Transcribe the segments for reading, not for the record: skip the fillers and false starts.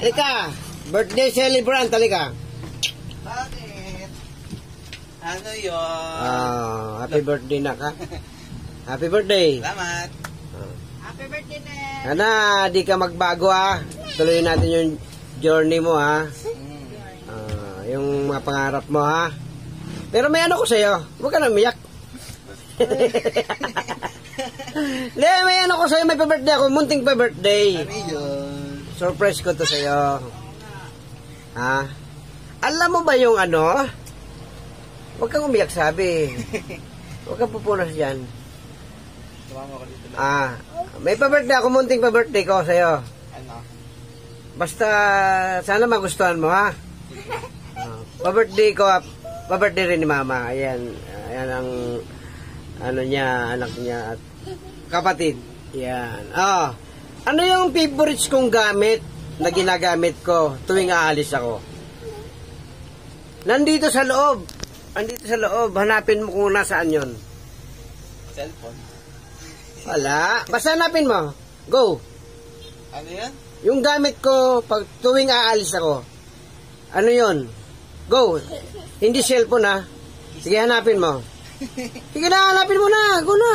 Halika. Birthday celebrant, halika. Bakit? Ano yun? Happy birthday na ka. Happy birthday. Salamat. Happy birthday, Ned. Ana, di ka magbago ha. Tuloy natin yung journey mo ha. Yung mga pangarap mo ha. Pero may ano ko sa'yo. Huwag ka na umiyak. Hindi, may ano ko sa'yo. May pa-birthday ako. Munting pa-birthday. Ano yun? Surprise ko to sa'yo. Ha? Alam mo ba yung ano? Huwag kang umiyak, sabi. Huwag kang pupunas dyan. Tumama ko dito lang. May pa-birthday ako. Munting pa-birthday ko sa'yo. Ano? Basta, sana magustuhan mo, ha? Pa-birthday ko, pa-birthday rin ni Mama. Ayan. Ayan ang, ano niya, anak niya at kapatid. Ayan. Ano yung favorites kong gamit na ginagamit ko tuwing aalis ako? Nandito sa loob. Nandito sa loob. Hanapin mo kung nasaan yun. Cellphone. Wala. Basta hanapin mo. Go. Ano yan? Yung gamit ko pag tuwing aalis ako. Ano yun? Go. Hindi cellphone ha. Sige, hanapin mo. Sige na, hanapin mo na. Go na.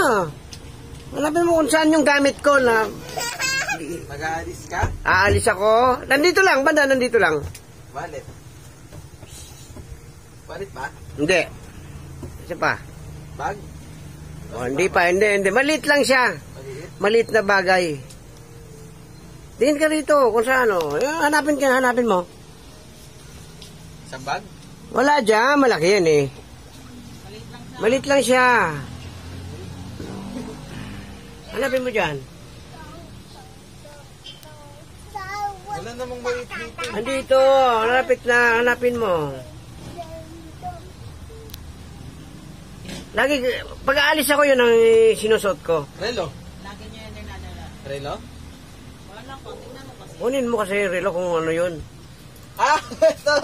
Hanapin mo kung saan yung gamit ko na Mag-aalis ka? aalis ako. Nandito lang. Banda, nandito lang. Wallet. Wallet ba? Hindi. Isa pa. Bag? Hindi pa. Hindi. Maliit lang siya. Maliit? Maliit na bagay. Tingin ka rito kung saan ano. Hanapin mo. Isang bag? Wala dyan. Malaki yan eh. Maliit lang siya. Hanapin mo dyan. Wala namang maliit dito. Andito. Malapit na. Hanapin mo. Lagi, pag aalis ako yun ang sinusuot ko. Relo? Lagi niya yan dinadala. Relo? Wala ko, tingnan mo kasi. Kunin mo kasi yung relo kung ano yun. Ito!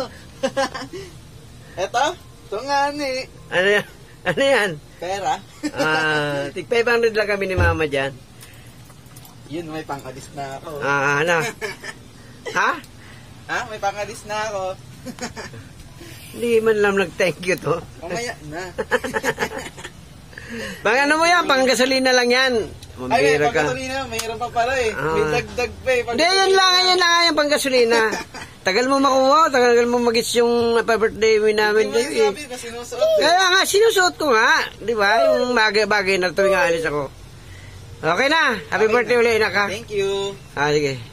Ito? Ito nga ni. Ano yan? Ano yan? Pera? Tig 500 lang kami ni Mama dyan. Yun, may pang-alis na ako. Ano? Ha? Ha? May pang-alis na ako. Hindi man lang nag-thank you to. Mamaya na. Pang ano mo yan? Pang gasolina lang yan. Ay, Mambira ka. pang-gasolina, mayroon pa pala eh. May dagdag pa eh. Hindi, yan lang yung pang gasolina. Tagal mo makuha, tagal mo mag-gets yung pa-birthday mo namin. Hindi mo sabi na sinusuot eh. Kaya nga, sinusuot ko nga. Di ba? Yung bagay na tuwing aalis ako. Okay na. Happy birthday ulit, anak ha. Thank you. Sige.